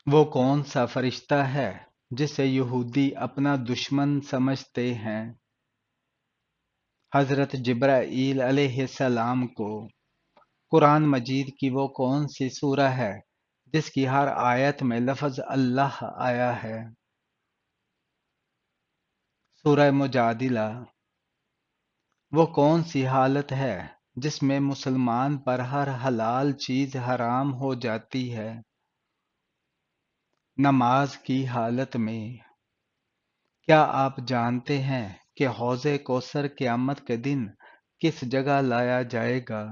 وہ کون سا فرشتہ ہے جسے یہودی اپنا دشمن سمجھتے ہیں؟ حضرت جبرائیل علیہ السلام کو قرآن مجید کی وہ کون سی سورہ ہے جس کی ہر آیت میں لفظ اللہ آیا ہے؟ سورہ مجادلہ۔ وہ کون سی حالت ہے جس میں مسلمان پر ہر حلال چیز حرام ہو جاتی ہے؟ نماز کی حالت میں۔ کیا آپ جانتے ہیں کہ حوض کوثر قیامت کے دن کس جگہ لایا جائے گا؟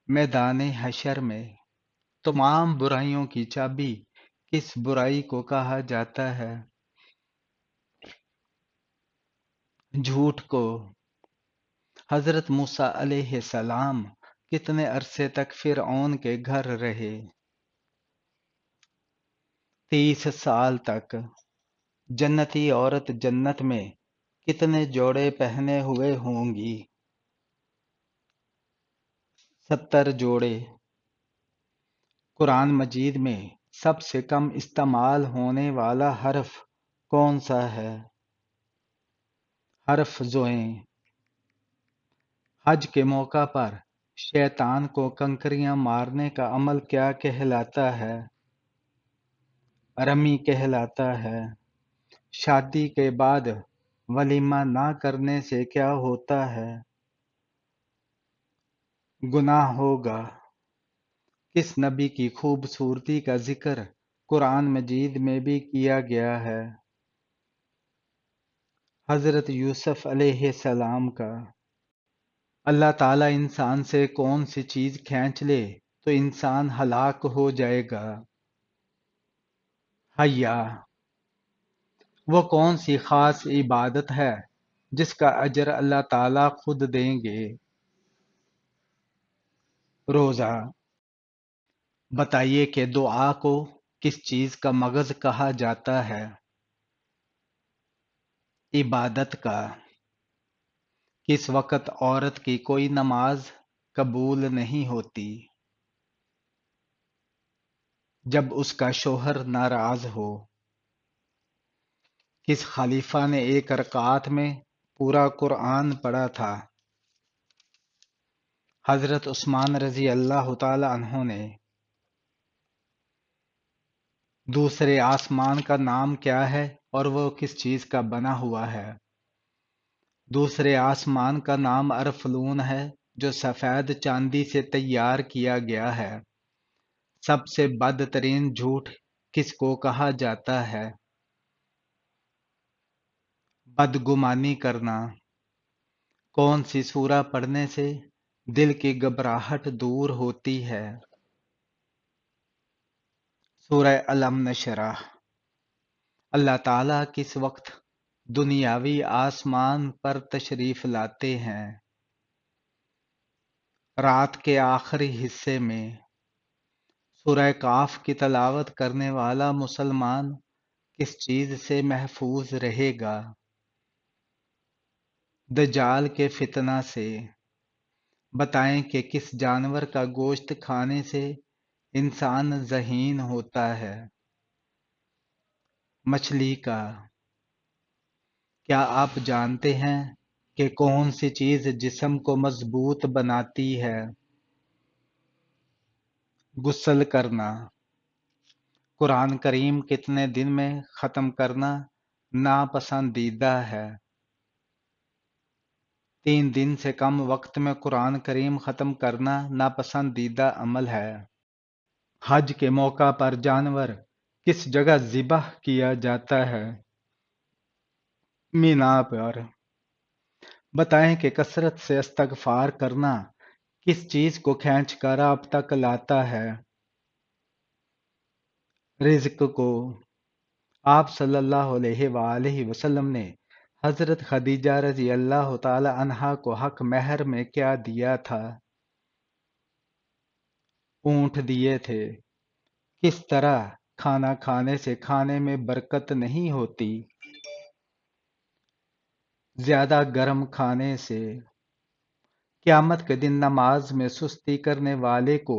میدان حشر میں۔ تمام برائیوں کی چابی کس برائی کو کہا جاتا ہے؟ جھوٹ کو۔ حضرت موسیٰ علیہ السلام کتنے عرصے تک فرعون کے گھر رہے؟ 30 سال تک۔ جنتی عورت جنت میں کتنے جوڑے پہنے ہوئے ہوں گی؟ 70 جوڑے۔ قرآن مجید میں سب سے کم استعمال ہونے والا حرف کون سا ہے؟ حرف زوئیں۔ حج کے موقع پر شیطان کو کنکریاں مارنے کا عمل کیا کہلاتا ہے؟ رمی کہلاتا ہے۔ شادی کے بعد ولیمہ نہ کرنے سے کیا ہوتا ہے؟ گناہ ہوگا۔ کس نبی کی خوبصورتی کا ذکر قرآن مجید میں بھی کیا گیا ہے؟ حضرت یوسف علیہ السلام کا۔ اللہ تعالیٰ انسان سے کون سی چیز کھینچ لے تو انسان ہلاک ہو جائے گا؟ حیا۔ وہ کون سی خاص عبادت ہے جس کا اجر اللہ تعالیٰ خود دیں گے؟ روزہ۔ بتائیے کہ دعا کو کس چیز کا مغز کہا جاتا ہے؟ عبادت کا۔ کس وقت عورت کی کوئی نماز قبول نہیں ہوتی؟ جب اس کا شوہر ناراض ہو۔ کس خلیفہ نے ایک رکعت میں پورا قرآن پڑھا تھا؟ حضرت عثمان رضی اللہ تعالی عنہ نے۔ دوسرے آسمان کا نام کیا ہے اور وہ کس چیز کا بنا ہوا ہے؟ دوسرے آسمان کا نام ارفلون ہے جو سفید چاندی سے تیار کیا گیا ہے۔ سب سے بدترین جھوٹ کس کو کہا جاتا ہے؟ بدگمانی کرنا۔ کون سی سورہ پڑھنے سے دل کی گھبراہٹ دور ہوتی ہے؟ سورہ علم نشرح۔ اللہ تعالیٰ کس وقت دنیاوی آسمان پر تشریف لاتے ہیں؟ رات کے آخری حصے میں۔ سورہ کاف کی تلاوت کرنے والا مسلمان کس چیز سے محفوظ رہے گا؟ دجال کے فتنہ سے۔ بتائیں کہ کس جانور کا گوشت کھانے سے انسان ذہین ہوتا ہے؟ مچھلی کا۔ کیا آپ جانتے ہیں کہ کون سی چیز جسم کو مضبوط بناتی ہے؟ غسل کرنا۔ قرآن کریم کتنے دن میں ختم کرنا ناپسندیدہ ہے؟ 3 دن سے کم وقت میں قرآن کریم ختم کرنا ناپسندیدہ عمل ہے۔ حج کے موقع پر جانور کس جگہ ذبح کیا جاتا ہے؟ مینا پر۔ بتائیں کہ کثرت سے استغفار کرنا کس چیز کو کھینچ کر آپ تک لاتا ہے؟ رزق کو۔ آپ صلی اللہ علیہ وآلہ وسلم نے حضرت خدیجہ رضی اللہ تعالی عنہا کو حق مہر میں کیا دیا تھا؟ اونٹ دیے تھے۔ کس طرح کھانا کھانے سے کھانے میں برکت نہیں ہوتی؟ زیادہ گرم کھانے سے۔ قیامت کے دن نماز میں سستی کرنے والے کو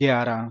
11।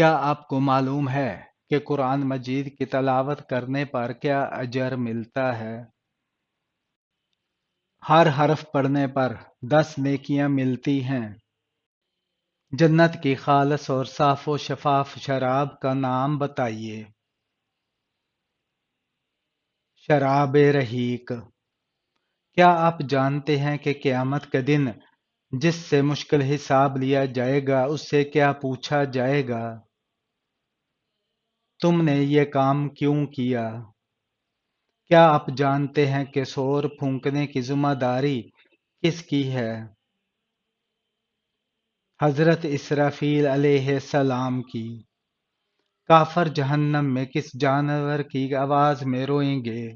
کیا آپ کو معلوم ہے کہ قرآن مجید کی تلاوت کرنے پر کیا اجر ملتا ہے؟ ہر حرف پڑھنے پر 10 نیکیاں ملتی ہیں۔ جنت کی خالص اور صاف و شفاف شراب کا نام بتائیے۔ شراب رحیق۔ کیا آپ جانتے ہیں کہ قیامت کے دن جس سے مشکل حساب لیا جائے گا اس سے کیا پوچھا جائے گا؟ تم نے یہ کام کیوں کیا؟ کیا آپ جانتے ہیں کہ سور پھونکنے کی ذمہ داری کس کی ہے؟ حضرت اسرافیل علیہ السلام کی۔ کافر جہنم میں کس جانور کی آواز میں روئیں گے؟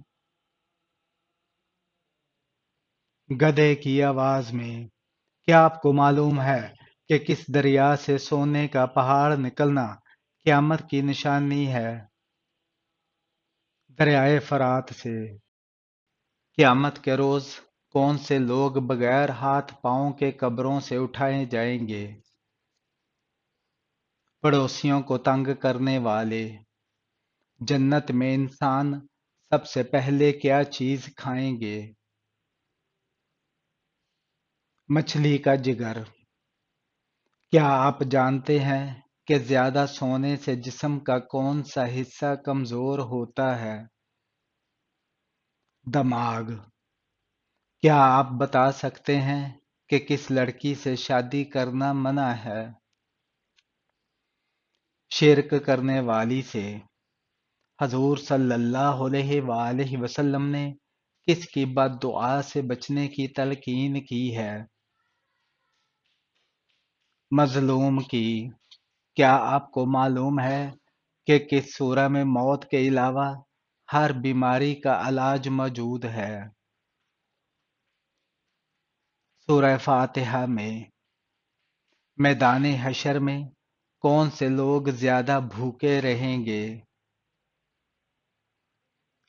گدھے کی آواز میں۔ کیا آپ کو معلوم ہے کہ کس دریا سے سونے کا پہاڑ نکلنا قیامت کی نشانی ہے؟ دریائے فرات سے۔ قیامت کے روز کون سے لوگ بغیر ہاتھ پاؤں کے قبروں سے اٹھائے جائیں گے؟ پڑوسیوں کو تنگ کرنے والے۔ جنت میں انسان سب سے پہلے کیا چیز کھائیں گے؟ مچھلی کا جگر۔ کیا آپ جانتے ہیں کہ زیادہ سونے سے جسم کا کون سا حصہ کمزور ہوتا ہے؟ دماغ۔ کیا آپ بتا سکتے ہیں کہ کس لڑکی سے شادی کرنا منع ہے؟ شرک کرنے والی سے۔ حضور صلی اللہ علیہ وآلہ وسلم نے کس کی بد دعا سے بچنے کی تلقین کی ہے؟ مظلوم کی۔ کیا آپ کو معلوم ہے کہ کس سورہ میں موت کے علاوہ ہر بیماری کا علاج موجود ہے؟ سورہ فاتحہ میں۔ میدان حشر میں کون سے لوگ زیادہ بھوکے رہیں گے؟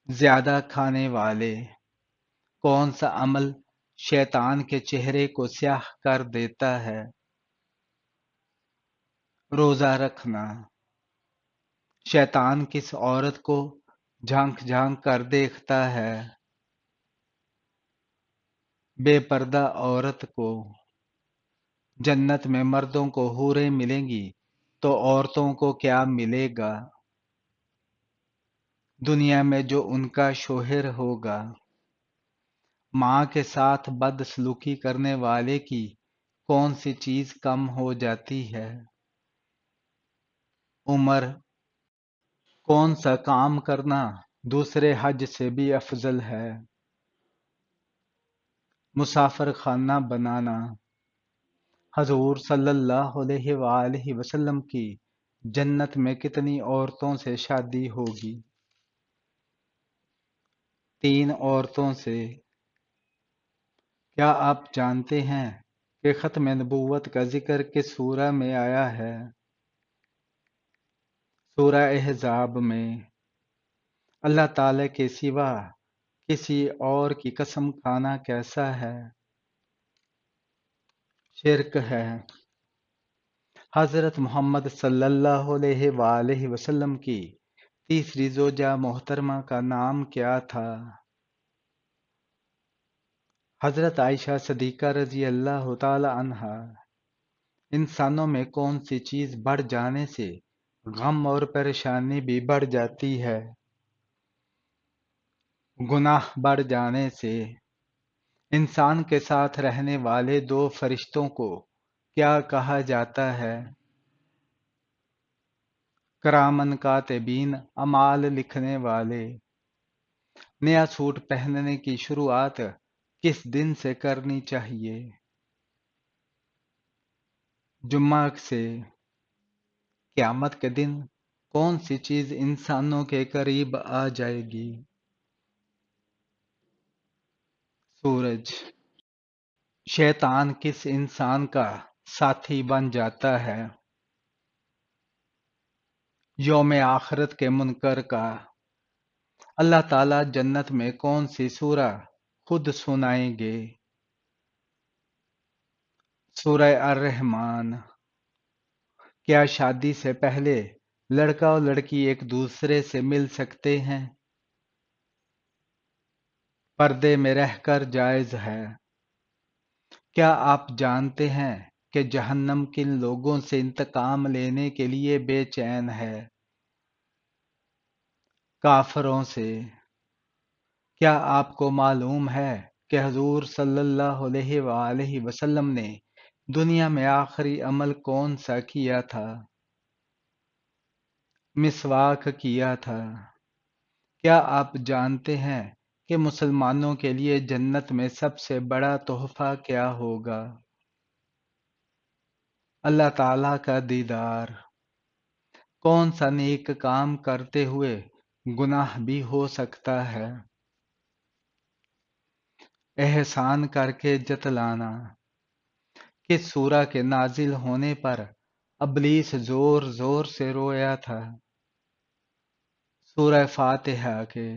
زیادہ کھانے والے۔ کون سا عمل شیطان کے چہرے کو سیاہ کر دیتا ہے؟ روزہ رکھنا۔ شیطان کس عورت کو جھانک جھانک کر دیکھتا ہے؟ بے پردہ عورت کو۔ جنت میں مردوں کو حوریں ملیں گی تو عورتوں کو کیا ملے گا؟ دنیا میں جو ان کا شوہر ہوگا۔ ماں کے ساتھ بد سلوکی کرنے والے کی کون سی چیز کم ہو جاتی ہے؟ عمر۔ کون سا کام کرنا دوسرے حج سے بھی افضل ہے؟ مسافر خانہ بنانا۔ حضور صلی اللہ علیہ وآلہ وسلم کی جنت میں کتنی عورتوں سے شادی ہوگی؟ 3 عورتوں سے۔ کیا آپ جانتے ہیں کہ ختم نبوت کا ذکر کس سورہ میں آیا ہے؟ سورہ احزاب میں۔ اللہ تعالی کے سوا کسی اور کی قسم کھانا کیسا ہے؟ شرک ہے۔ حضرت محمد صلی اللہ علیہ وآلہ وسلم کی تیسری زوجہ محترمہ کا نام کیا تھا؟ حضرت عائشہ صدیقہ رضی اللہ تعالی عنہا۔ انسانوں میں کون سی چیز بڑھ جانے سے غم اور پریشانی بھی بڑھ جاتی ہے؟ گناہ بڑھ جانے سے۔ انسان کے ساتھ رہنے والے 2 فرشتوں کو کیا کہا جاتا ہے؟ کرامن کاتبین، اعمال لکھنے والے۔ نیا سوٹ پہننے کی شروعات کس دن سے کرنی چاہیے؟ جمعہ سے۔ قیامت کے دن کون سی چیز انسانوں کے قریب آ جائے گی؟ سورج۔ شیطان کس انسان کا ساتھی بن جاتا ہے؟ یوم آخرت کے منکر کا۔ اللہ تعالی جنت میں کون سی سورہ خود سنائیں گے؟ سورہ الرحمن۔ کیا شادی سے پہلے لڑکا اور لڑکی ایک دوسرے سے مل سکتے ہیں؟ پردے میں رہ کر جائز ہے۔ کیا آپ جانتے ہیں کہ جہنم کن لوگوں سے انتقام لینے کے لیے بے چین ہے؟ کافروں سے۔ کیا آپ کو معلوم ہے کہ حضور صلی اللہ علیہ وآلہ وسلم نے دنیا میں آخری عمل کون سا کیا تھا؟ مسواک کیا تھا۔ کیا آپ جانتے ہیں کہ مسلمانوں کے لیے جنت میں سب سے بڑا تحفہ کیا ہوگا؟ اللہ تعالیٰ کا دیدار۔ کون سا نیک کام کرتے ہوئے گناہ بھی ہو سکتا ہے؟ احسان کر کے جتلانا۔ کس سورہ کے نازل ہونے پر ابلیس زور زور سے رویا تھا؟ سورہ فاتحہ کے۔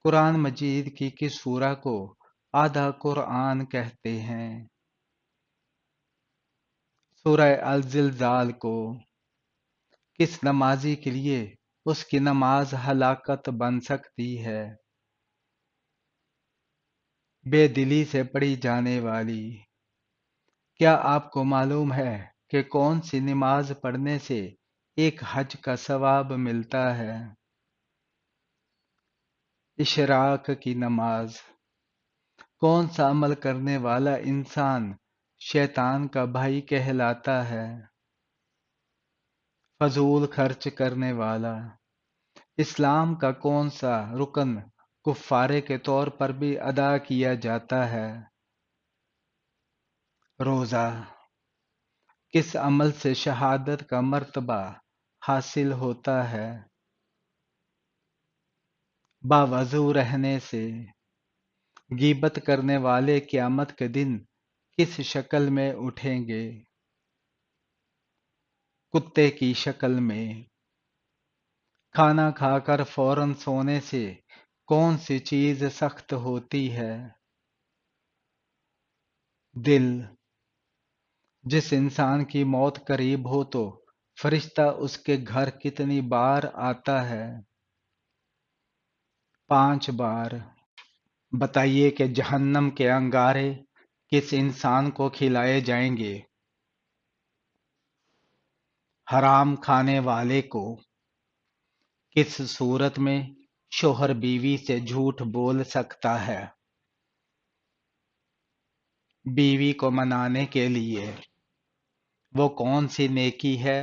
قرآن مجید کی کس سورہ کو آدھا قرآن کہتے ہیں؟ سورہ الزلزال کو۔ کس نمازی کے لیے اس کی نماز ہلاکت بن سکتی ہے؟ بے دلی سے پڑھی جانے والی۔ کیا آپ کو معلوم ہے کہ کون سی نماز پڑھنے سے ایک حج کا ثواب ملتا ہے؟ اشراق کی نماز۔ کون سا عمل کرنے والا انسان شیطان کا بھائی کہلاتا ہے؟ فضول خرچ کرنے والا۔ اسلام کا کون سا رکن کفارے کے طور پر بھی ادا کیا جاتا ہے؟ روزہ۔ کس عمل سے شہادت کا مرتبہ حاصل ہوتا ہے؟ باوضو رہنے سے۔ غیبت کرنے والے قیامت کے دن کس شکل میں اٹھیں گے؟ کتے کی شکل میں۔ کھانا کھا کر فوراً سونے سے کون سی چیز سخت ہوتی ہے؟ دل۔ جس انسان کی موت قریب ہو تو فرشتہ اس کے گھر کتنی بار آتا ہے؟ 5 بار۔ بتائیے کہ جہنم کے انگارے کس انسان کو کھلائے جائیں گے؟ حرام کھانے والے کو۔ کس صورت میں شوہر بیوی سے جھوٹ بول سکتا ہے؟ بیوی کو منانے کے لیے۔ وہ کون سی نیکی ہے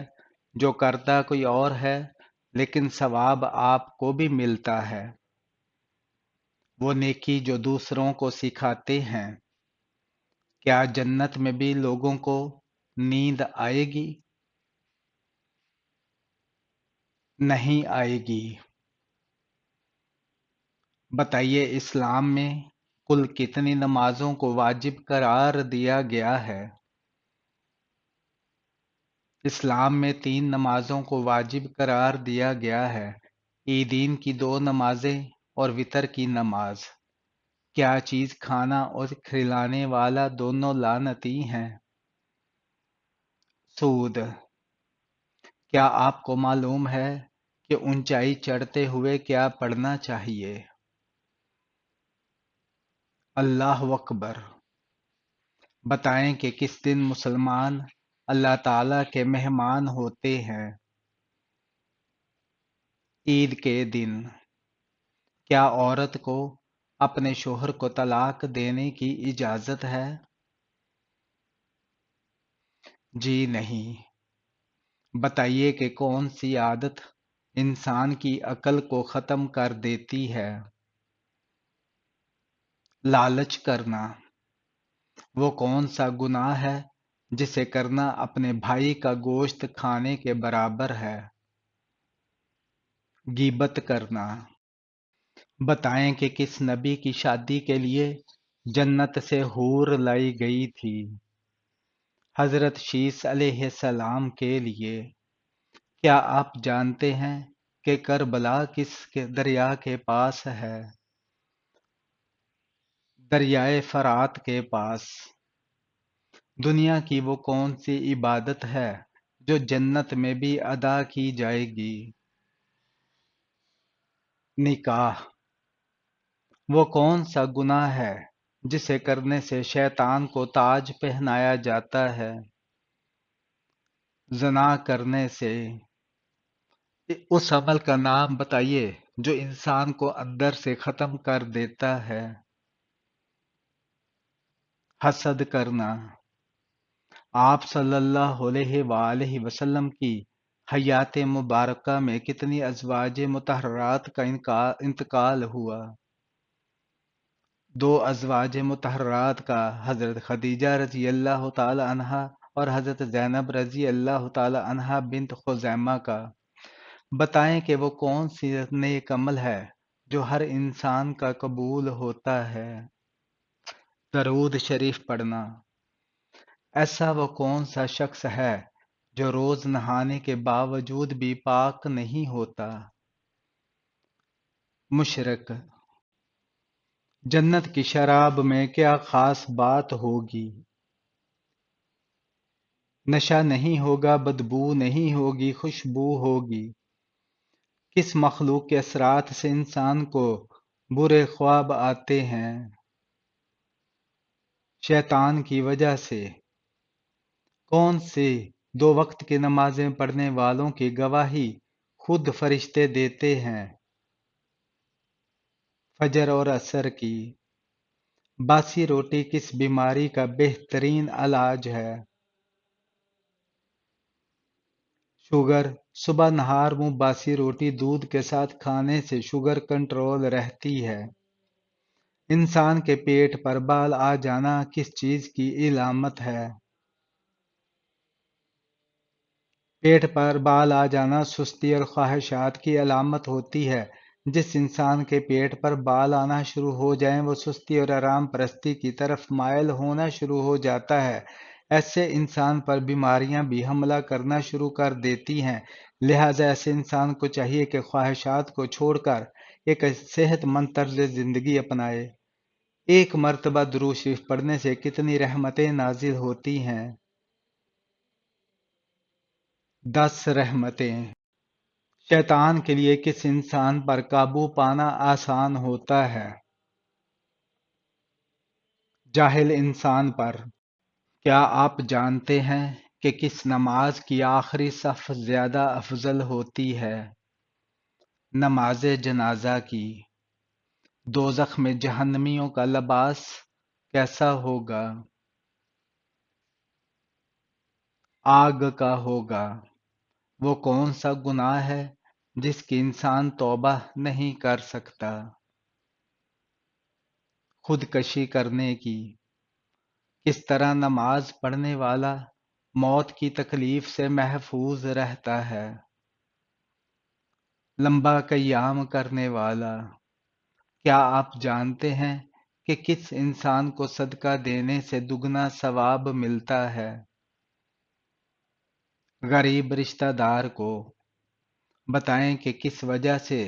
جو کرتا کوئی اور ہے لیکن ثواب آپ کو بھی ملتا ہے؟ وہ نیکی جو دوسروں کو سکھاتے ہیں۔ کیا جنت میں بھی لوگوں کو نیند آئے گی؟ نہیں آئے گی۔ بتائیے اسلام میں کل کتنی نمازوں کو واجب قرار دیا گیا ہے؟ اسلام میں 3 نمازوں کو واجب قرار دیا گیا ہے، عیدین کی 2 نمازیں اور وتر کی نماز۔ کیا چیز کھانا اور کھلانے والا دونوں لعنتی ہیں؟ سود۔ کیا آپ کو معلوم ہے کہ اونچائی چڑھتے ہوئے کیا پڑھنا چاہیے؟ اللہ اکبر۔ بتائیں کہ کس دن مسلمان اللہ تعالیٰ کے مہمان ہوتے ہیں؟ عید کے دن۔ کیا عورت کو اپنے شوہر کو طلاق دینے کی اجازت ہے؟ جی نہیں۔ بتائیے کہ کون سی عادت انسان کی عقل کو ختم کر دیتی ہے؟ لالچ کرنا۔ وہ کون سا گناہ ہے جسے کرنا اپنے بھائی کا گوشت کھانے کے برابر ہے؟ غیبت کرنا۔ بتائیں کہ کس نبی کی شادی کے لیے جنت سے حور لائی گئی تھی؟ حضرت شیس علیہ السلام کے لیے۔ کیا آپ جانتے ہیں کہ کربلا کس کے دریا کے پاس ہے؟ دریائے فرات کے پاس۔ دنیا کی وہ کون سی عبادت ہے جو جنت میں بھی ادا کی جائے گی۔ نکاح وہ کون سا گناہ ہے جسے کرنے سے شیطان کو تاج پہنایا جاتا ہے؟ زنا کرنے سے۔ اس عمل کا نام بتائیے جو انسان کو اندر سے ختم کر دیتا ہے۔ حسد کرنا۔ آپ صلی اللہ علیہ وآلہ وسلم کی حیات مبارکہ میں کتنی ازواج مطہرات کا انتقال ہوا؟ 2 ازواج مطہرات کا، حضرت خدیجہ رضی اللہ تعالی عنہا اور حضرت زینب رضی اللہ تعالی عنہا بنت خزیمہ کا۔ بتائیں کہ وہ کون سی نیک عمل ہے جو ہر انسان کا قبول ہوتا ہے؟ درود شریف پڑھنا۔ ایسا وہ کون سا شخص ہے جو روز نہانے کے باوجود بھی پاک نہیں ہوتا؟ مشرک۔ جنت کی شراب میں کیا خاص بات ہوگی؟ نشہ نہیں ہوگا، بدبو نہیں ہوگی، خوشبو ہوگی۔ کس مخلوق کے اثرات سے انسان کو برے خواب آتے ہیں؟ شیطان کی وجہ سے۔ کون سے 2 وقت کی نمازیں پڑھنے والوں کی گواہی خود فرشتے دیتے ہیں؟ فجر اور عصر کی۔ باسی روٹی کس بیماری کا بہترین علاج ہے؟ شوگر۔ صبح نہار منہ باسی روٹی دودھ کے ساتھ کھانے سے شوگر کنٹرول رہتی ہے۔ انسان کے پیٹ پر بال آ جانا کس چیز کی علامت ہے؟ پیٹ پر بال آ جانا سستی اور خواہشات کی علامت ہوتی ہے۔ جس انسان کے پیٹ پر بال آنا شروع ہو جائیں وہ سستی اور آرام پرستی کی طرف مائل ہونا شروع ہو جاتا ہے۔ ایسے انسان پر بیماریاں بھی حملہ کرنا شروع کر دیتی ہیں، لہذا ایسے انسان کو چاہیے کہ خواہشات کو چھوڑ کر ایک صحت مند طرز زندگی اپنائے۔ 1 مرتبہ درود شریف پڑھنے سے کتنی رحمتیں نازل ہوتی ہیں؟ 10 رحمتیں۔ شیطان کے لیے کس انسان پر قابو پانا آسان ہوتا ہے؟ جاہل انسان پر۔ کیا آپ جانتے ہیں کہ کس نماز کی آخری صف زیادہ افضل ہوتی ہے؟ نماز جنازہ کی۔ دوزخ میں جہنمیوں کا لباس کیسا ہوگا؟ آگ کا ہوگا۔ وہ کون سا گناہ ہے جس کی انسان توبہ نہیں کر سکتا؟ خودکشی کرنے کی۔ کس طرح نماز پڑھنے والا موت کی تکلیف سے محفوظ رہتا ہے؟ لمبا قیام کرنے والا۔ کیا آپ جانتے ہیں کہ کس انسان کو صدقہ دینے سے دگنا ثواب ملتا ہے؟ غریب رشتہ دار کو۔ بتائیں کہ کس وجہ سے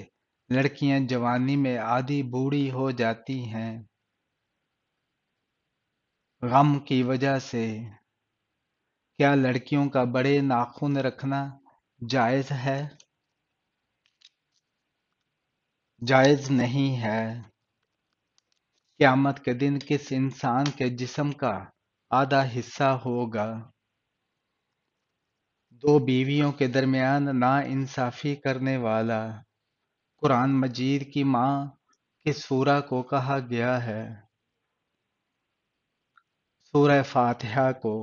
لڑکیاں جوانی میں آدھی بوڑھی ہو جاتی ہیں؟ غم کی وجہ سے۔ کیا لڑکیوں کا بڑے ناخن رکھنا جائز ہے؟ جائز نہیں ہے۔ قیامت کے دن کس انسان کے جسم کا آدھا حصہ ہوگا؟ 2 بیویوں کے درمیان ناانصافی کرنے والا۔ قرآن مجید کی ماں کس سورہ کو کہا گیا ہے؟ سورہ فاتحہ کو۔